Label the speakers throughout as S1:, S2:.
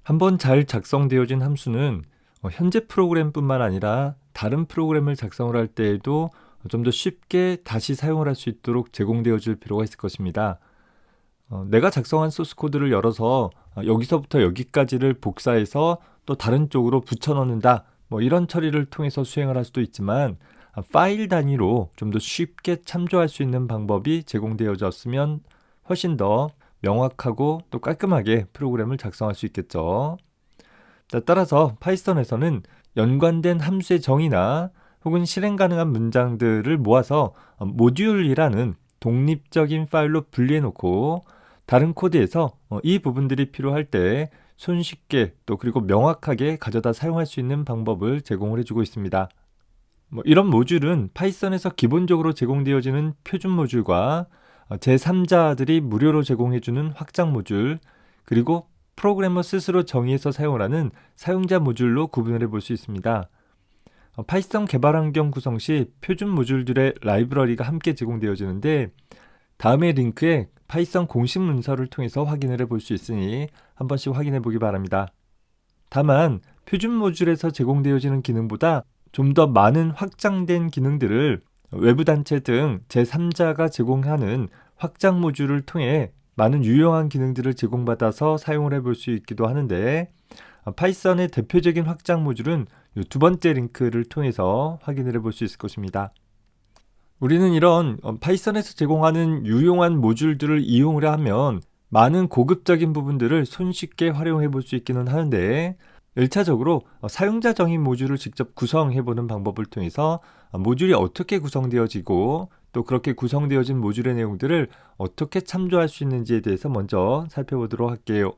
S1: 한번 잘 작성되어진 함수는 현재 프로그램뿐만 아니라 다른 프로그램을 작성을 할 때에도 좀 더 쉽게 다시 사용을 할 수 있도록 제공되어질 필요가 있을 것입니다. 내가 작성한 소스 코드를 열어서 여기서부터 여기까지를 복사해서 또 다른 쪽으로 붙여넣는다, 이런 처리를 통해서 수행을 할 수도 있지만 파일 단위로 좀 더 쉽게 참조할 수 있는 방법이 제공되어졌으면 훨씬 더 명확하고 또 깔끔하게 프로그램을 작성할 수 있겠죠. 따라서 파이썬에서는 연관된 함수의 정의나 혹은 실행 가능한 문장들을 모아서 모듈이라는 독립적인 파일로 분리해 놓고 다른 코드에서 이 부분들이 필요할 때 손쉽게 또 그리고 명확하게 가져다 사용할 수 있는 방법을 제공을 해주고 있습니다. 이런 모듈은 파이썬에서 기본적으로 제공되어지는 표준 모듈과 제3자들이 무료로 제공해주는 확장 모듈, 그리고 프로그래머 스스로 정의해서 사용을 하는 사용자 모듈로 구분을 해볼 수 있습니다. 파이썬 개발 환경 구성 시 표준 모듈들의 라이브러리가 함께 제공되어지는데 다음의 링크에 파이썬 공식 문서를 통해서 확인을 해볼 수 있으니 한 번씩 확인해 보기 바랍니다. 다만 표준 모듈에서 제공되어지는 기능보다 좀 더 많은 확장된 기능들을 외부 단체 등 제3자가 제공하는 확장 모듈을 통해 많은 유용한 기능들을 제공받아서 사용을 해볼 수 있기도 하는데 파이썬의 대표적인 확장 모듈은 이 두 번째 링크를 통해서 확인을 해볼 수 있을 것입니다. 우리는 이런 파이썬에서 제공하는 유용한 모듈들을 이용을 하면 많은 고급적인 부분들을 손쉽게 활용해 볼 수 있기는 하는데 1차적으로 사용자 정의 모듈을 직접 구성해보는 방법을 통해서 모듈이 어떻게 구성되어지고 또 그렇게 구성되어진 모듈의 내용들을 어떻게 참조할 수 있는지에 대해서 먼저 살펴보도록 할게요.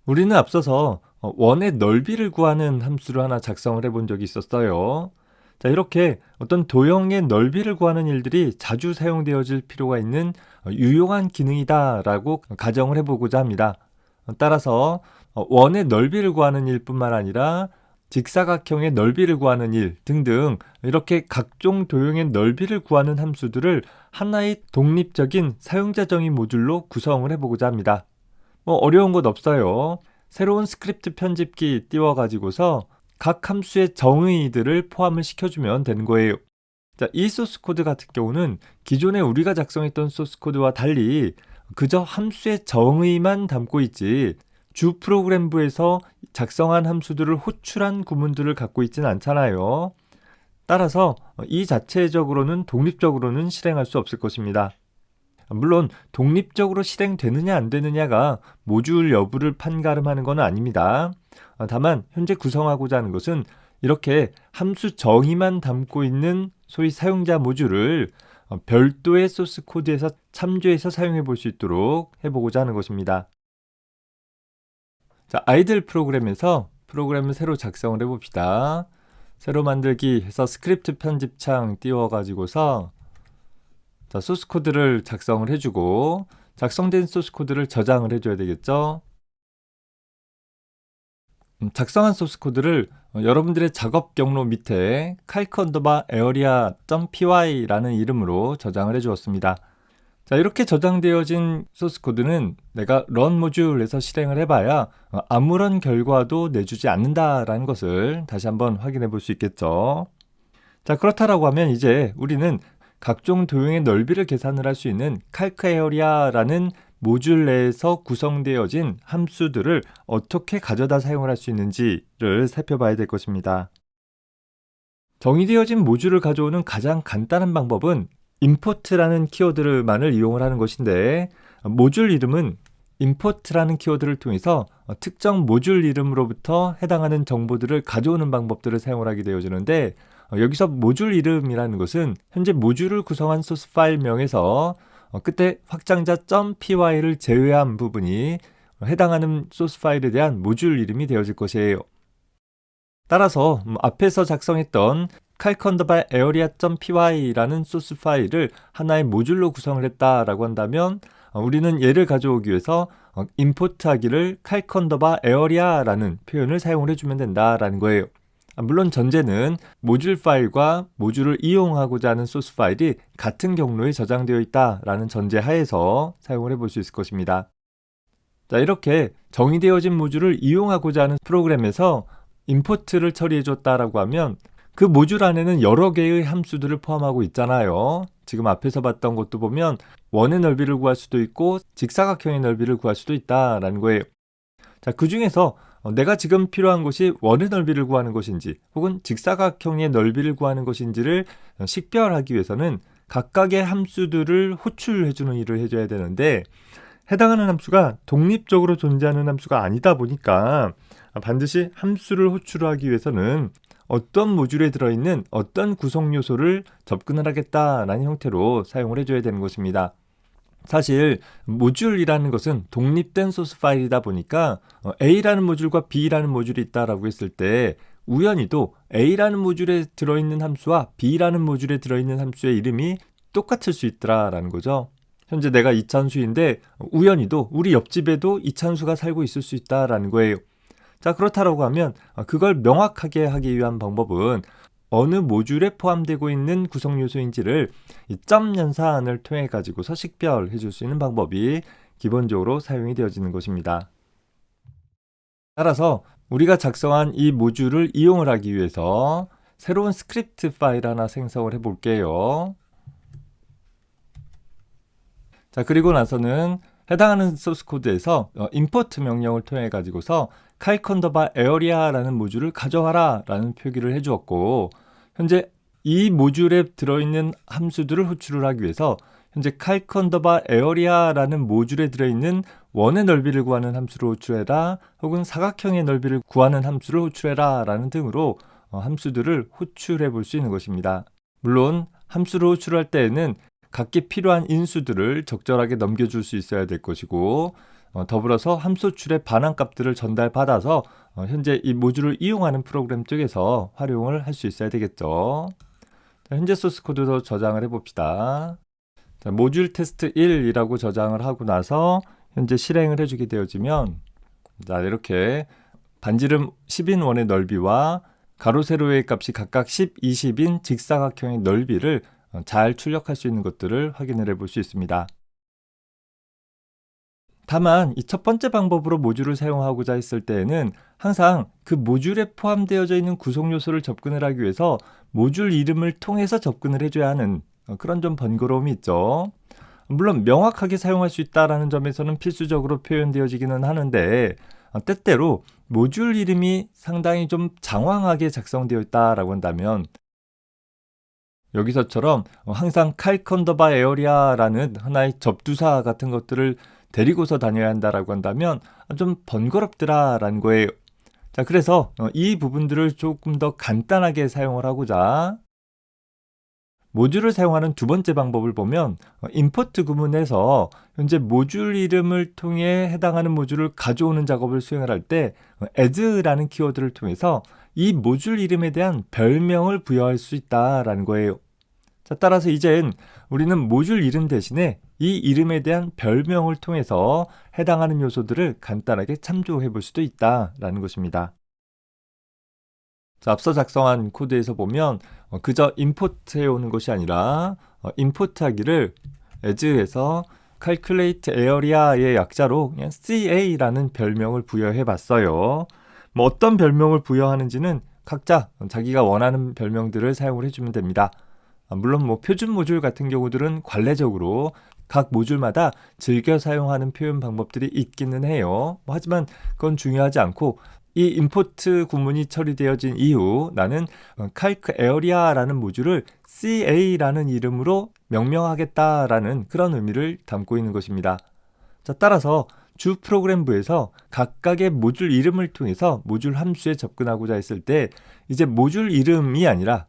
S1: 우리는 앞서서 원의 넓이를 구하는 함수를 하나 작성을 해본 적이 있었어요. 자, 이렇게 어떤 도형의 넓이를 구하는 일들이 자주 사용되어질 필요가 있는 유용한 기능이다 라고 가정을 해보고자 합니다. 따라서 원의 넓이를 구하는 일뿐만 아니라 직사각형의 넓이를 구하는 일 등등 이렇게 각종 도형의 넓이를 구하는 함수들을 하나의 독립적인 사용자 정의 모듈로 구성을 해보고자 합니다. 어려운 것 없어요. 새로운 스크립트 편집기 띄워가지고서 각 함수의 정의들을 포함을 시켜주면 되는 거예요. 자, 이 소스 코드 같은 경우는 기존에 우리가 작성했던 소스 코드와 달리 그저 함수의 정의만 담고 있지 주 프로그램부에서 작성한 함수들을 호출한 구문들을 갖고 있지는 않잖아요. 따라서 이 자체적으로는 독립적으로는 실행할 수 없을 것입니다. 물론 독립적으로 실행되느냐 안 되느냐가 모듈 여부를 판가름하는 건 아닙니다. 다만 현재 구성하고자 하는 것은 이렇게 함수 정의만 담고 있는 소위 사용자 모듈을 별도의 소스 코드에서 참조해서 사용해 볼 수 있도록 해보고자 하는 것입니다. 자, 아이들 프로그램에서 프로그램을 새로 작성을 해봅시다. 새로 만들기 해서 스크립트 편집창 띄워가지고서 자, 소스 코드를 작성을 해주고 작성된 소스 코드를 저장을 해줘야 되겠죠. 작성한 소스 코드를 여러분들의 작업 경로 밑에 calc_area.py라는 이름으로 저장을 해주었습니다. 자, 이렇게 저장되어진 소스 코드는 내가 run 모듈에서 실행을 해봐야 아무런 결과도 내주지 않는다라는 것을 다시 한번 확인해 볼 수 있겠죠. 자, 그렇다라고 하면 이제 우리는 각종 도형의 넓이를 계산을 할 수 있는 calc_area라는 모듈 내에서 구성되어진 함수들을 어떻게 가져다 사용을 할 수 있는지를 살펴봐야 될 것입니다. 정의되어진 모듈을 가져오는 가장 간단한 방법은 import라는 키워드만을 이용을 하는 것인데 모듈 이름은 import라는 키워드를 통해서 특정 모듈 이름으로부터 해당하는 정보들을 가져오는 방법들을 사용을 하게 되어지는데 여기서 모듈 이름이라는 것은 현재 모듈을 구성한 소스 파일명에서 끝에 확장자 .py를 제외한 부분이 해당하는 소스 파일에 대한 모듈 이름이 되어질 것이에요. 따라서 앞에서 작성했던 calc_area.py라는 소스 파일을 하나의 모듈로 구성을 했다라고 한다면 우리는 얘를 가져오기 위해서 import하기를 calc_area라는 표현을 사용을 해주면 된다라는 거예요. 물론 전제는 모듈 파일과 모듈을 이용하고자 하는 소스 파일이 같은 경로에 저장되어 있다라는 전제 하에서 사용을 해볼 수 있을 것입니다. 자, 이렇게 정의되어진 모듈을 이용하고자 하는 프로그램에서 임포트를 처리해 줬다라고 하면 그 모듈 안에는 여러 개의 함수들을 포함하고 있잖아요. 지금 앞에서 봤던 것도 보면 원의 넓이를 구할 수도 있고 직사각형의 넓이를 구할 수도 있다라는 거예요. 자, 그 중에서 내가 지금 필요한 것이 원의 넓이를 구하는 것인지 혹은 직사각형의 넓이를 구하는 것인지를 식별하기 위해서는 각각의 함수들을 호출해주는 일을 해줘야 되는데, 해당하는 함수가 독립적으로 존재하는 함수가 아니다 보니까 반드시 함수를 호출하기 위해서는 어떤 모듈에 들어있는 어떤 구성 요소를 접근을 하겠다라는 형태로 사용을 해줘야 되는 것입니다. 사실 모듈이라는 것은 독립된 소스 파일이다 보니까 A라는 모듈과 B라는 모듈이 있다라고 했을 때 우연히도 A라는 모듈에 들어있는 함수와 B라는 모듈에 들어있는 함수의 이름이 똑같을 수 있더라라는 거죠. 현재 내가 이찬수인데 우연히도 우리 옆집에도 이찬수가 살고 있을 수 있다라는 거예요. 자, 그렇다라고 하면 그걸 명확하게 하기 위한 방법은 어느 모듈에 포함되고 있는 구성 요소인지를 이 점 연산을 통해 가지고서 식별해 줄 수 있는 방법이 기본적으로 사용이 되어지는 것입니다. 따라서 우리가 작성한 이 모듈을 이용을 하기 위해서 새로운 스크립트 파일 하나 생성을 해 볼게요. 자, 그리고 나서는 해당하는 소스 코드에서 import 명령을 통해 가지고서 calc_area 라는 모듈을 가져와라 라는 표기를 해 주었고, 현재 이 모듈에 들어있는 함수들을 호출을 하기 위해서 현재 calc_area 라는 모듈에 들어있는 원의 넓이를 구하는 함수를 호출해라 혹은 사각형의 넓이를 구하는 함수를 호출해라 라는 등으로 함수들을 호출해 볼 수 있는 것입니다. 물론 함수를 호출할 때에는 각기 필요한 인수들을 적절하게 넘겨줄 수 있어야 될 것이고, 더불어서 함수 호출의 반환값들을 전달받아서 현재 이 모듈을 이용하는 프로그램 쪽에서 활용을 할 수 있어야 되겠죠. 자, 현재 소스 코드도 저장을 해봅시다. 자, 모듈 테스트 1이라고 저장을 하고 나서 현재 실행을 해주게 되어지면, 자, 이렇게 반지름 10인 원의 넓이와 가로 세로의 값이 각각 10, 20인 직사각형의 넓이를 잘 출력할 수 있는 것들을 확인을 해볼 수 있습니다. 다만 이 첫 번째 방법으로 모듈을 사용하고자 했을 때에는 항상 그 모듈에 포함되어져 있는 구성 요소를 접근을 하기 위해서 모듈 이름을 통해서 접근을 해줘야 하는 그런 좀 번거로움이 있죠. 물론 명확하게 사용할 수 있다는 점에서는 필수적으로 표현되어지기는 하는데, 때때로 모듈 이름이 상당히 좀 장황하게 작성되어 있다라고 한다면 여기서처럼 항상 calc_area 라는 하나의 접두사 같은 것들을 데리고서 다녀야 한다라고 한다면 좀 번거롭더라라는 거예요. 자, 그래서 이 부분들을 조금 더 간단하게 사용을 하고자 모듈을 사용하는 두 번째 방법을 보면 import 구문에서 현재 모듈 이름을 통해 해당하는 모듈을 가져오는 작업을 수행을 할 때 add라는 키워드를 통해서 이 모듈 이름에 대한 별명을 부여할 수 있다라는 거예요. 자, 따라서 이젠 우리는 모듈 이름 대신에 이 이름에 대한 별명을 통해서 해당하는 요소들을 간단하게 참조해 볼 수도 있다라는 것입니다. 자, 앞서 작성한 코드에서 보면 그저 import 해오는 것이 아니라 import 하기를 as에서 calculate area의 약자로 그냥 ca라는 별명을 부여해 봤어요. 뭐 어떤 별명을 부여하는지는 각자 자기가 원하는 별명들을 사용을 해주면 됩니다. 물론 뭐 표준 모듈 같은 경우들은 관례적으로 각 모듈마다 즐겨 사용하는 표현 방법들이 있기는 해요. 하지만 그건 중요하지 않고 이 import 구문이 처리되어진 이후 나는 calc area라는 모듈을 ca라는 이름으로 명명하겠다라는 그런 의미를 담고 있는 것입니다. 자, 따라서 주 프로그램부에서 각각의 모듈 이름을 통해서 모듈 함수에 접근하고자 했을 때 이제 모듈 이름이 아니라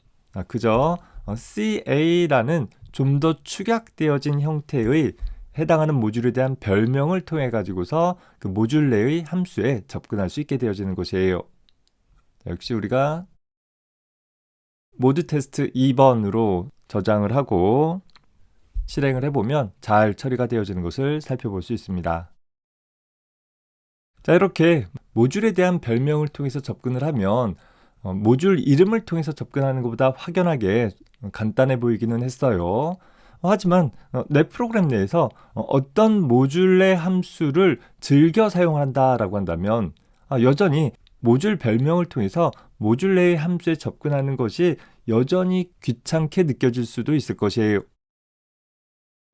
S1: 그저 ca라는 좀 더 축약되어진 형태의 해당하는 모듈에 대한 별명을 통해 가지고서 그 모듈 내의 함수에 접근할 수 있게 되어지는 것이에요. 자, 역시 우리가 모드 테스트 2번으로 저장을 하고 실행을 해보면 잘 처리가 되어지는 것을 살펴볼 수 있습니다. 자, 이렇게 모듈에 대한 별명을 통해서 접근을 하면 모듈 이름을 통해서 접근하는 것보다 확연하게 간단해 보이기는 했어요. 하지만 내 프로그램 내에서 어떤 모듈 내 함수를 즐겨 사용한다라고 한다면 여전히 모듈 별명을 통해서 모듈 내의 함수에 접근하는 것이 여전히 귀찮게 느껴질 수도 있을 것이에요.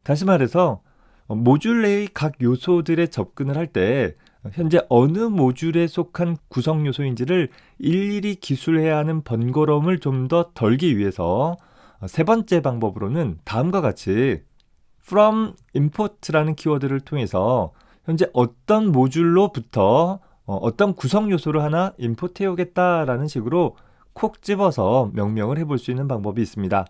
S1: 다시 말해서 모듈 내의 각 요소들에 접근을 할 때 현재 어느 모듈에 속한 구성 요소인지를 일일이 기술해야 하는 번거로움을 좀 더 덜기 위해서 세 번째 방법으로는 다음과 같이 from import라는 키워드를 통해서 현재 어떤 모듈로부터 어떤 구성 요소를 하나 임포트해 오겠다라는 식으로 콕 집어서 명령을 해볼 수 있는 방법이 있습니다.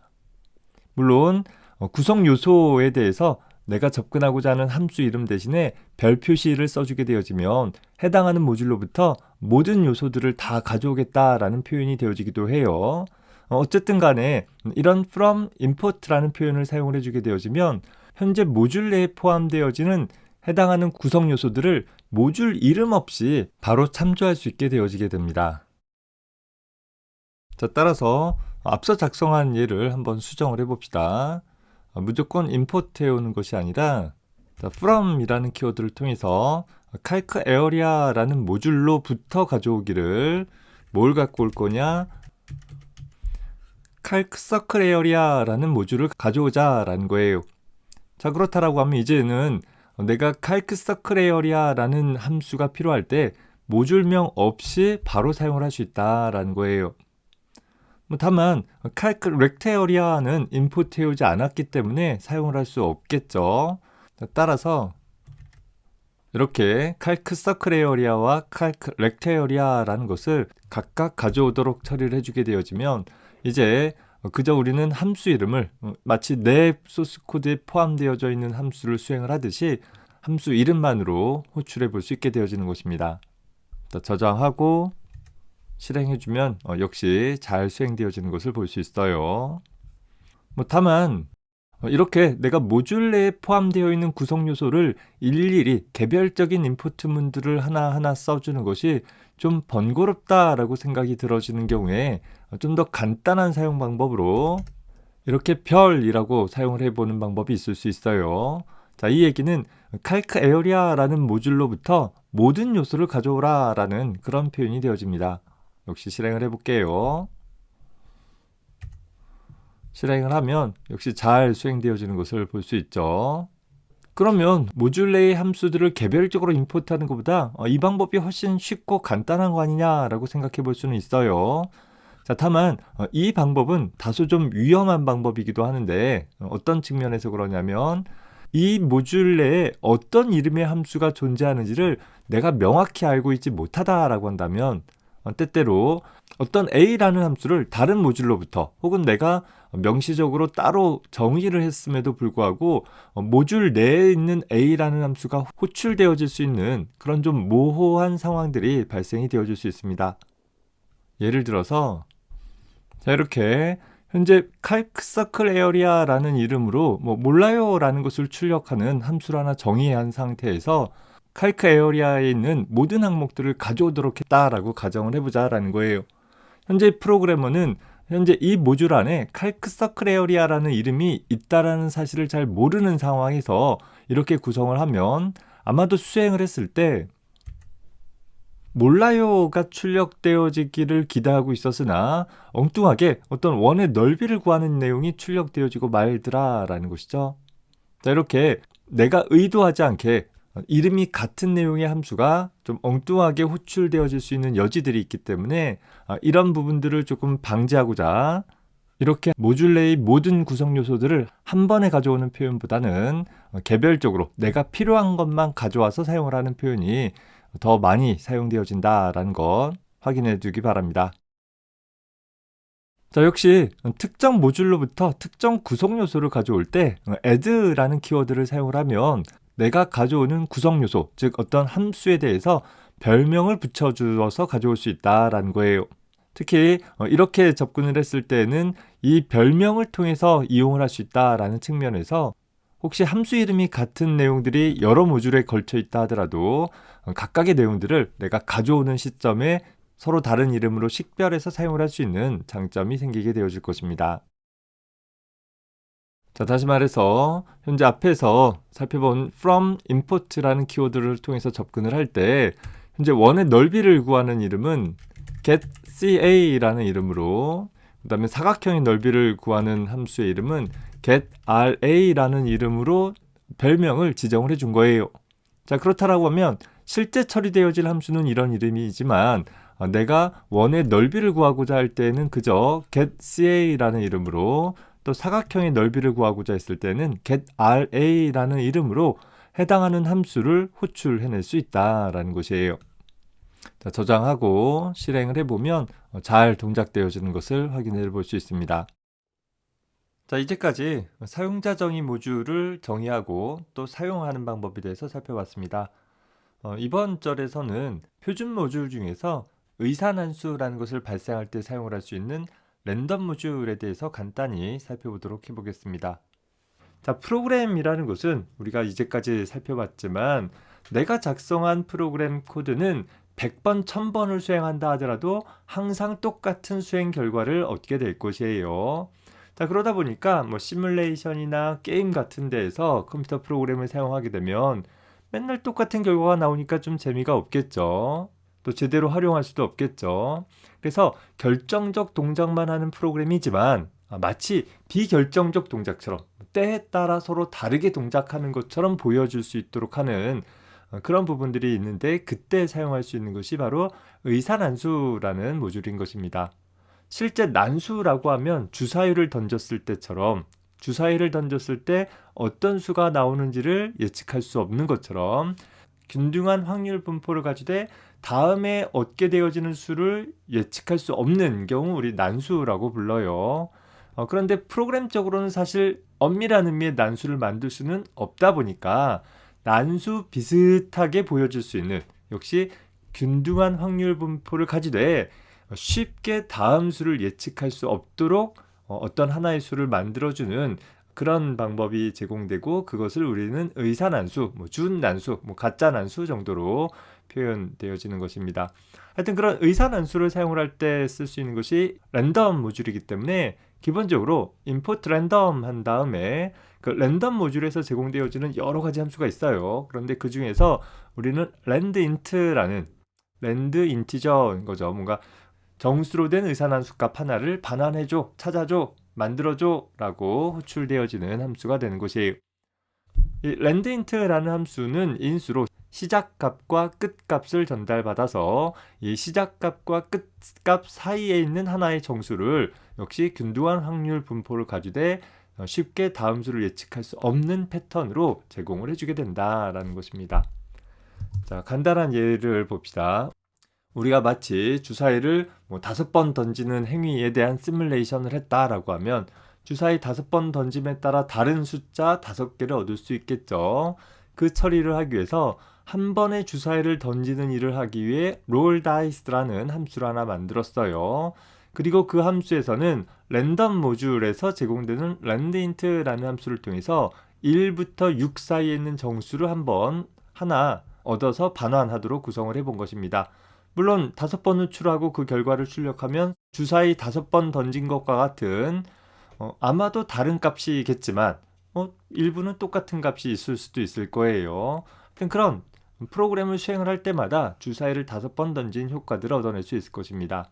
S1: 물론 구성 요소에 대해서 내가 접근하고자 하는 함수 이름 대신에 별 표시를 써주게 되어지면 해당하는 모듈로부터 모든 요소들을 다 가져오겠다라는 표현이 되어지기도 해요. 어쨌든 간에 이런 from import라는 표현을 사용을 해주게 되어지면 현재 모듈 내에 포함되어지는 해당하는 구성 요소들을 모듈 이름 없이 바로 참조할 수 있게 되어지게 됩니다. 자, 따라서 앞서 작성한 예를 한번 수정을 해봅시다. 무조건 임포트 해오는 것이 아니라 from이라는 키워드를 통해서 calc area라는 모듈로부터 가져오기를 뭘 갖고 올 거냐? calc circle area라는 모듈을 가져오자라는 거예요. 자, 그렇다라고 하면 이제는 내가 calc circle area라는 함수가 필요할 때 모듈명 없이 바로 사용을 할 수 있다라는 거예요. 다만 calc rectanglearea는 임포트 해오지 않았기 때문에 사용을 할 수 없겠죠. 따라서 이렇게 calc circle area와 calc rectanglearea라는 것을 각각 가져오도록 처리를 해주게 되어지면 이제 그저 우리는 함수 이름을 마치 내 소스 코드에 포함되어져 있는 함수를 수행을 하듯이 함수 이름만으로 호출해 볼 수 있게 되어지는 것입니다. 저장하고 실행해주면 역시 잘 수행되어지는 것을 볼 수 있어요. 다만 이렇게 내가 모듈 내에 포함되어 있는 구성 요소를 일일이 개별적인 인풋문들을 하나하나 써주는 것이 좀 번거롭다라고 생각이 들어지는 경우에 좀 더 간단한 사용 방법으로 이렇게 별이라고 사용을 해보는 방법이 있을 수 있어요. 자, 이 얘기는 calc area라는 모듈로부터 모든 요소를 가져오라 라는 그런 표현이 되어집니다. 역시 실행을 해볼게요. 실행을 하면 역시 잘 수행되어지는 것을 볼 수 있죠. 그러면 모듈 내의 함수들을 개별적으로 임포트하는 것보다 이 방법이 훨씬 쉽고 간단한 거 아니냐라고 생각해 볼 수는 있어요. 자, 다만 이 방법은 다소 좀 위험한 방법이기도 하는데 어떤 측면에서 그러냐면 이 모듈 내에 어떤 이름의 함수가 존재하는지를 내가 명확히 알고 있지 못하다라고 한다면 때때로 어떤 A라는 함수를 다른 모듈로부터 혹은 내가 명시적으로 따로 정의를 했음에도 불구하고 모듈 내에 있는 A라는 함수가 호출되어질 수 있는 그런 좀 모호한 상황들이 발생이 되어질 수 있습니다. 예를 들어서 자, 이렇게 현재 calc circle area라는 이름으로 몰라요 라는 것을 출력하는 함수를 하나 정의한 상태에서 calc area에 있는 모든 항목들을 가져오도록 했다라고 가정을 해보자라는 거예요. 현재 프로그래머는 현재 이 모듈 안에 calc circle area라는 이름이 있다라는 사실을 잘 모르는 상황에서 이렇게 구성을 하면 아마도 수행을 했을 때 몰라요가 출력되어지기를 기대하고 있었으나 엉뚱하게 어떤 원의 넓이를 구하는 내용이 출력되어지고 말더라 라는 것이죠. 자, 이렇게 내가 의도하지 않게 이름이 같은 내용의 함수가 좀 엉뚱하게 호출되어질 수 있는 여지들이 있기 때문에 이런 부분들을 조금 방지하고자 이렇게 모듈 내의 모든 구성 요소들을 한 번에 가져오는 표현보다는 개별적으로 내가 필요한 것만 가져와서 사용을 하는 표현이 더 많이 사용되어진다라는 것 확인해 두기 바랍니다. 자, 역시 특정 모듈로부터 특정 구성 요소를 가져올 때 add라는 키워드를 사용을 하면 내가 가져오는 구성 요소, 즉 어떤 함수에 대해서 별명을 붙여주어서 가져올 수 있다라는 거예요. 특히 이렇게 접근을 했을 때는 이 별명을 통해서 이용을 할 수 있다라는 측면에서 혹시 함수 이름이 같은 내용들이 여러 모듈에 걸쳐 있다 하더라도 각각의 내용들을 내가 가져오는 시점에 서로 다른 이름으로 식별해서 사용을 할 수 있는 장점이 생기게 되어질 것입니다. 자, 다시 말해서 현재 앞에서 살펴본 from import라는 키워드를 통해서 접근을 할 때 현재 원의 넓이를 구하는 이름은 getCa라는 이름으로, 그 다음에 사각형의 넓이를 구하는 함수의 이름은 getRa라는 이름으로 별명을 지정을 해준 거예요. 자, 그렇다라고 하면 실제 처리되어질 함수는 이런 이름이지만 내가 원의 넓이를 구하고자 할 때는 그저 getCa라는 이름으로, 또 사각형의 넓이를 구하고자 했을 때는 getRa라는 이름으로 해당하는 함수를 호출해낼 수 있다라는 것이에요. 자, 저장하고 실행을 해보면 잘 동작되어지는 것을 확인해 볼 수 있습니다. 자, 이제까지 사용자 정의 모듈을 정의하고 또 사용하는 방법에 대해서 살펴봤습니다. 이번 절에서는 표준 모듈 중에서 의사난수라는 것을 발생할 때 사용을 할 수 있는 랜덤 모듈에 대해서 간단히 살펴보도록 해보겠습니다. 자, 프로그램이라는 것은 우리가 이제까지 살펴봤지만 내가 작성한 프로그램 코드는 100번, 1000번을 수행한다 하더라도 항상 똑같은 수행 결과를 얻게 될 것이에요. 자, 그러다 보니까 시뮬레이션이나 게임 같은 데에서 컴퓨터 프로그램을 사용하게 되면 맨날 똑같은 결과가 나오니까 좀 재미가 없겠죠. 또 제대로 활용할 수도 없겠죠. 그래서 결정적 동작만 하는 프로그램이지만 마치 비결정적 동작처럼 때에 따라 서로 다르게 동작하는 것처럼 보여줄 수 있도록 하는 그런 부분들이 있는데, 그때 사용할 수 있는 것이 바로 의사난수라는 모듈인 것입니다. 실제 난수라고 하면 주사위를 던졌을 때처럼, 주사위를 던졌을 때 어떤 수가 나오는지를 예측할 수 없는 것처럼 균등한 확률 분포를 가지되 다음에 얻게 되어지는 수를 예측할 수 없는 경우 우리 난수라고 불러요. 그런데 프로그램적으로는 사실 엄밀한 의미의 난수를 만들 수는 없다 보니까 난수 비슷하게 보여줄 수 있는, 역시 균등한 확률 분포를 가지되 쉽게 다음 수를 예측할 수 없도록 어떤 하나의 수를 만들어주는 그런 방법이 제공되고, 그것을 우리는 의사난수, 준난수, 가짜난수 정도로 표현되어지는 것입니다. 하여튼 그런 의사난수를 사용을 할 때 쓸 수 있는 것이 랜덤 모듈이기 때문에 기본적으로 import random 한 다음에 그 랜덤 모듈에서 제공되어지는 여러 가지 함수가 있어요. 그런데 그 중에서 우리는 landint라는, land integer인 거죠. 뭔가 정수로 된 의사난수 값 하나를 반환해줘, 찾아줘, 만들어줘 라고 호출되어지는 함수가 되는 것이에요. 이 landint라는 함수는 인수로 시작값과 끝값을 전달받아서 이 시작값과 끝값 사이에 있는 하나의 정수를 역시 균등한 확률 분포를 가지되 쉽게 다음 수를 예측할 수 없는 패턴으로 제공을 해주게 된다라는 것입니다. 자, 간단한 예를 봅시다. 우리가 마치 주사위를 5번 던지는 행위에 대한 시뮬레이션을 했다라고 하면 주사위 5번 던짐에 따라 다른 숫자 5개를 얻을 수 있겠죠. 그 처리를 하기 위해서 한 번에 주사위를 던지는 일을 하기 위해 롤 다이스라는 함수를 하나 만들었어요. 그리고 그 함수에서는 랜덤 모듈에서 제공되는 landint라는 함수를 통해서 1부터 6 사이에 있는 정수를 한번 하나 얻어서 반환하도록 구성을 해본 것입니다. 물론 5번 호출하고 그 결과를 출력하면 주사위 5번 던진 것과 같은 아마도 다른 값이겠지만 일부는 똑같은 값이 있을 수도 있을 거예요. 그런 프로그램을 수행을 할 때마다 주사위를 5번 던진 효과들을 얻어낼 수 있을 것입니다.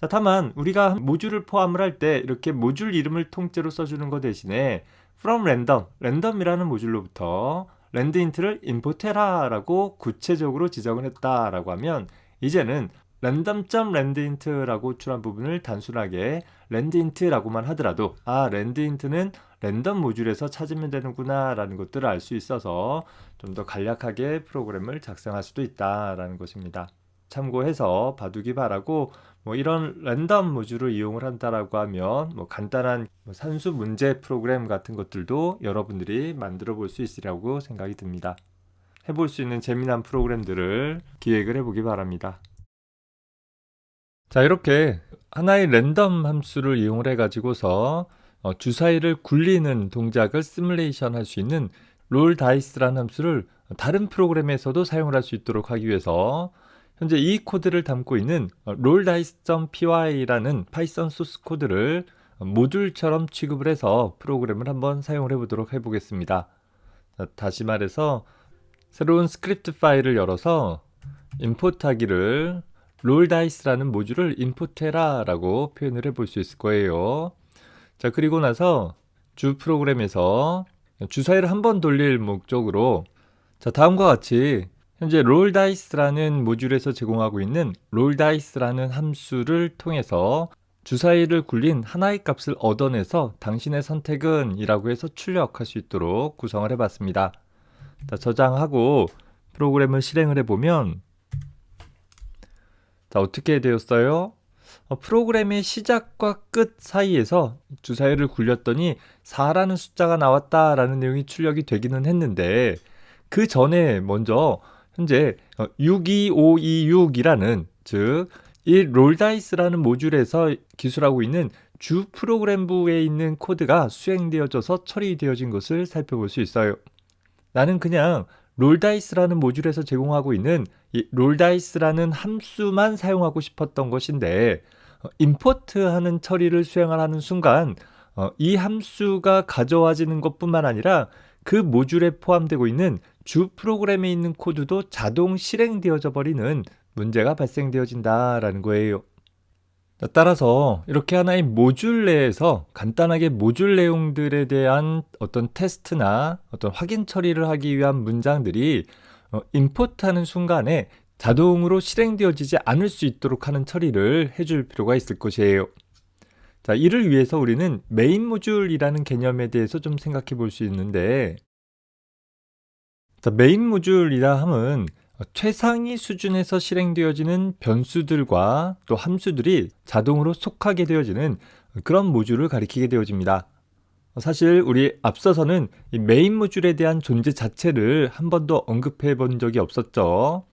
S1: 자, 다만 우리가 모듈을 포함을 할 때 이렇게 모듈 이름을 통째로 써주는 것 대신에 from random, 랜덤이라는 모듈로부터 landint를 임포트해라라고 구체적으로 지정을 했다라고 하면 이제는 random.landint라고 호출한 부분을 단순하게 landint라고만 하더라도 landint는 랜덤 모듈에서 찾으면 되는구나 라는 것들을 알 수 있어서 좀 더 간략하게 프로그램을 작성할 수도 있다라는 것입니다. 참고해서 봐두기 바라고, 이런 랜덤 모듈을 이용을 한다라고 하면 간단한 산수 문제 프로그램 같은 것들도 여러분들이 만들어 볼 수 있으리라고 생각이 듭니다. 해볼 수 있는 재미난 프로그램들을 기획을 해보기 바랍니다. 자, 이렇게 하나의 랜덤 함수를 이용을 해가지고서 주사위를 굴리는 동작을 시뮬레이션 할 수 있는 롤 다이스라는 함수를 다른 프로그램에서도 사용을 할 수 있도록 하기 위해서 현재 이 코드를 담고 있는 rolldice.py라는 파이썬 소스 코드를 모듈처럼 취급을 해서 프로그램을 한번 사용을 해보도록 해보겠습니다. 자, 다시 말해서 새로운 스크립트 파일을 열어서 임포트하기를 롤다이스라는 모듈을 임포트해라 라고 표현을 해볼 수 있을 거예요. 자, 그리고 나서 주 프로그램에서 주사위를 한번 돌릴 목적으로 자, 다음과 같이 현재 롤다이스라는 모듈에서 제공하고 있는 롤다이스라는 함수를 통해서 주사위를 굴린 하나의 값을 얻어내서 당신의 선택은 이라고 해서 출력할 수 있도록 구성을 해봤습니다. 자, 저장하고 프로그램을 실행을 해보면 자, 어떻게 되었어요? 프로그램의 시작과 끝 사이에서 주사위를 굴렸더니 4라는 숫자가 나왔다라는 내용이 출력이 되기는 했는데 그 전에 먼저 현재 62526이라는 즉 이 롤다이스라는 모듈에서 기술하고 있는 주 프로그램부에 있는 코드가 수행되어져서 처리되어진 것을 살펴볼 수 있어요. 나는 그냥 롤다이스라는 모듈에서 제공하고 있는 이 롤다이스라는 함수만 사용하고 싶었던 것인데 임포트하는 처리를 수행하는 순간 이 함수가 가져와지는 것뿐만 아니라 그 모듈에 포함되고 있는 주 프로그램에 있는 코드도 자동 실행되어져 버리는 문제가 발생되어진다라는 거예요. 따라서 이렇게 하나의 모듈 내에서 간단하게 모듈 내용들에 대한 어떤 테스트나 어떤 확인 처리를 하기 위한 문장들이 임포트하는 순간에 자동으로 실행되어지지 않을 수 있도록 하는 처리를 해줄 필요가 있을 것이에요. 자, 이를 위해서 우리는 메인 모듈이라는 개념에 대해서 좀 생각해 볼 수 있는데 자, 메인 모듈이라 함은 최상위 수준에서 실행되어지는 변수들과 또 함수들이 자동으로 속하게 되어지는 그런 모듈을 가리키게 되어집니다. 사실 우리 앞서서는 이 메인 모듈에 대한 존재 자체를 한 번도 언급해 본 적이 없었죠.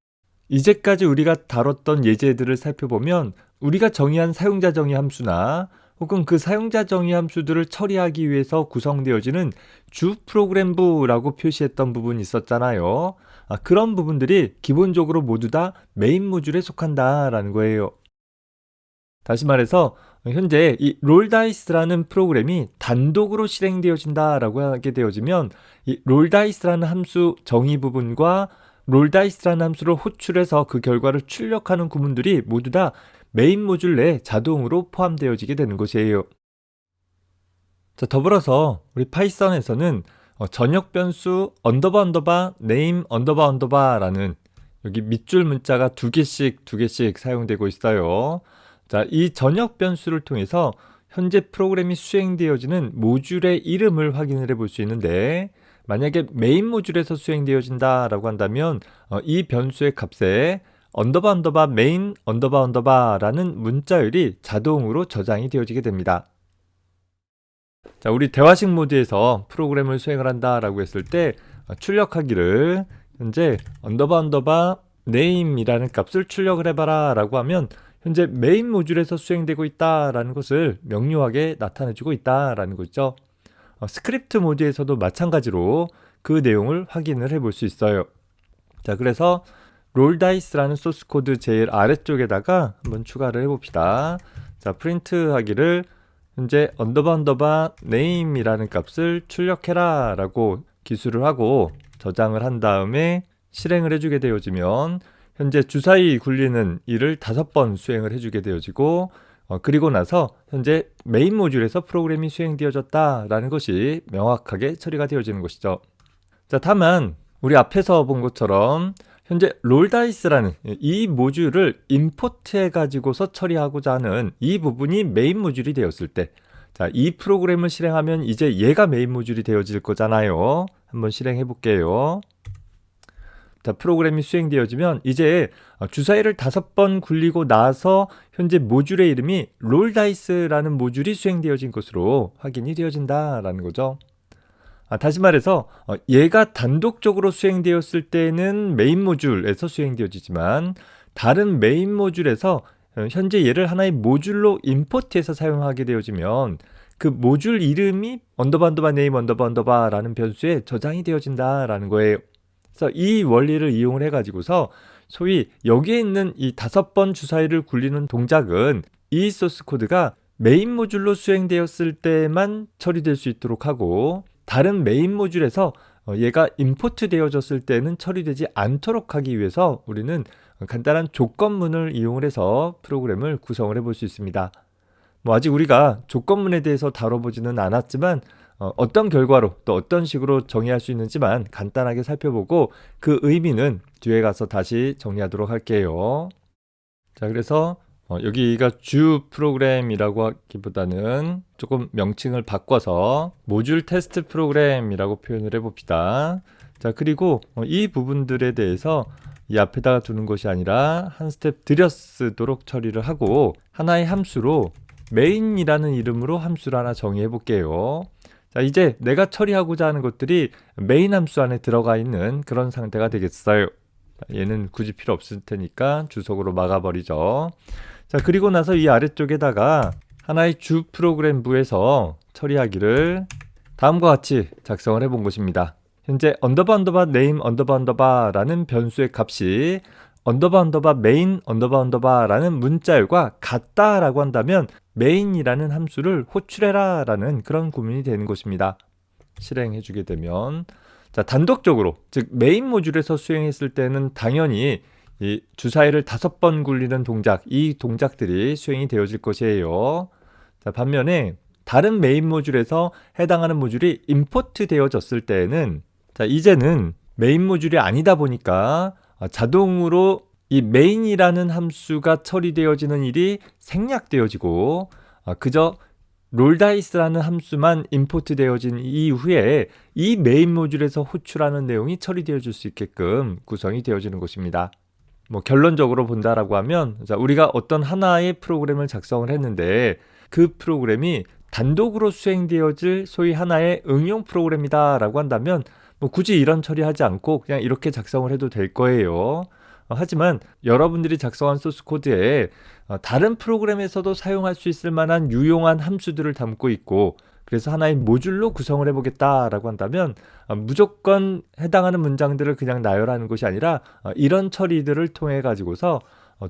S1: 이제까지 우리가 다뤘던 예제들을 살펴보면 우리가 정의한 사용자 정의 함수나 혹은 그 사용자 정의 함수들을 처리하기 위해서 구성되어지는 주 프로그램부라고 표시했던 부분이 있었잖아요. 그런 부분들이 기본적으로 모두 다 메인 모듈에 속한다라는 거예요. 다시 말해서 현재 이 롤다이스라는 프로그램이 단독으로 실행되어진다라고 하게 되어지면 이 롤다이스라는 함수 정의 부분과 롤다이스라는 함수를 호출해서 그 결과를 출력하는 구문들이 모두 다 메인 모듈 내에 자동으로 포함되어지게 되는 것이에요. 자, 더불어서 우리 파이썬에서는 전역 변수 언더바 네임 언더바라는 여기 밑줄 문자가 두 개씩 사용되고 있어요. 자, 이 전역 변수를 통해서 현재 프로그램이 수행되어지는 모듈의 이름을 확인을 해볼 수 있는데 만약에 메인 모듈에서 수행되어진다라고 한다면 이 변수의 값에 언더바 메인 언더바라는 문자열이 자동으로 저장이 되어지게 됩니다. 자, 우리 대화식 모드에서 프로그램을 수행을 한다라고 했을 때 출력하기를 현재 언더바 네임이라는 값을 출력을 해봐라 라고 하면 현재 메인 모듈에서 수행되고 있다라는 것을 명료하게 나타내주고 있다라는 거죠. 스크립트 모드에서도 마찬가지로 그 내용을 확인을 해볼 수 있어요. 자, 그래서 롤다이스라는 소스 코드 제일 아래쪽에다가 한번 추가를 해봅시다. 자, 프린트 하기를 현재 언더바 네임이라는 값을 출력해라 라고 기술을 하고 저장을 한 다음에 실행을 해주게 되어지면 현재 주사위 굴리는 일을 5번 수행을 해주게 되어지고 그리고 나서 현재 메인 모듈에서 프로그램이 수행되어졌다라는 것이 명확하게 처리가 되어지는 것이죠. 자, 다만 우리 앞에서 본 것처럼 현재 롤다이스라는 이 모듈을 임포트해 가지고서 처리하고자 하는 이 부분이 메인 모듈이 되었을 때 자, 이 프로그램을 실행하면 이제 얘가 메인 모듈이 되어질 거잖아요. 한번 실행해 볼게요. 자, 프로그램이 수행되어지면 이제 주사위를 5번 굴리고 나서 현재 모듈의 이름이 롤다이스라는 모듈이 수행되어진 것으로 확인이 되어진다라는 거죠. 다시 말해서 얘가 단독적으로 수행되었을 때는 메인 모듈에서 수행되어지지만 다른 메인 모듈에서 현재 얘를 하나의 모듈로 임포트해서 사용하게 되어지면 그 모듈 이름이 언더바 네임 언더바라는 변수에 저장이 되어진다라는 거예요. 그래서 이 원리를 이용을 해가지고서 소위 여기에 있는 이 5번 주사위를 굴리는 동작은 이 소스 코드가 메인 모듈로 수행되었을 때만 처리될 수 있도록 하고, 다른 메인 모듈에서 얘가 임포트 되어졌을 때는 처리되지 않도록 하기 위해서 우리는 간단한 조건문을 이용을 해서 프로그램을 구성을 해볼 수 있습니다. 아직 우리가 조건문에 대해서 다뤄보지는 않았지만 어떤 결과로 또 어떤 식으로 정의할 수 있는지만 간단하게 살펴보고 그 의미는 뒤에 가서 다시 정리하도록 할게요. 자, 그래서 여기가 주 프로그램이라고 하기보다는 조금 명칭을 바꿔서 모듈 테스트 프로그램이라고 표현을 해봅시다. 자, 그리고 이 부분들에 대해서 이 앞에다가 두는 것이 아니라 한 스텝 들여 쓰도록 처리를 하고, 하나의 함수로 메인이라는 이름으로 함수를 하나 정의해 볼게요. 자, 이제 내가 처리하고자 하는 것들이 메인 함수 안에 들어가 있는 그런 상태가 되겠어요. 얘는 굳이 필요 없을 테니까 주석으로 막아버리죠. 자, 그리고 나서 이 아래쪽에다가 하나의 주 프로그램부에서 처리하기를 다음과 같이 작성을 해본 것입니다. 현재 언더바 언더바 네임 언더바 언더바라는 변수의 값이 언더바 언더바 메인 언더바 언더바라는 문자열과 같다라고 한다면 메인이라는 함수를 호출해라 라는 그런 구문이 되는 것입니다. 실행해 주게 되면, 자, 단독적으로, 즉 메인 모듈에서 수행했을 때는 당연히 이 주사위를 5번 굴리는 동작, 이 동작들이 수행이 되어질 것이에요. 자, 반면에 다른 메인 모듈에서 해당하는 모듈이 임포트 되어졌을 때에는, 자, 이제는 메인 모듈이 아니다 보니까 자동으로 이 메인이라는 함수가 처리되어지는 일이 생략되어지고 그저 롤다이스라는 함수만 임포트 되어진 이후에 이 메인 모듈에서 호출하는 내용이 처리되어질 수 있게끔 구성이 되어지는 것입니다. 결론적으로 본다라고 하면, 자, 우리가 어떤 하나의 프로그램을 작성을 했는데 그 프로그램이 단독으로 수행되어질 소위 하나의 응용 프로그램이다 라고 한다면 굳이 이런 처리하지 않고 그냥 이렇게 작성을 해도 될 거예요. 하지만 여러분들이 작성한 소스 코드에 다른 프로그램에서도 사용할 수 있을 만한 유용한 함수들을 담고 있고, 그래서 하나의 모듈로 구성을 해보겠다라고 한다면 무조건 해당하는 문장들을 그냥 나열하는 것이 아니라 이런 처리들을 통해 가지고서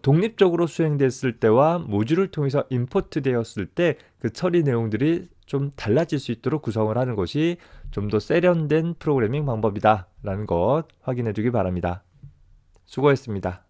S1: 독립적으로 수행됐을 때와 모듈을 통해서 임포트 되었을 때 그 처리 내용들이 좀 달라질 수 있도록 구성을 하는 것이 좀 더 세련된 프로그래밍 방법이다 라는 것 확인해 주기 바랍니다. 수고했습니다.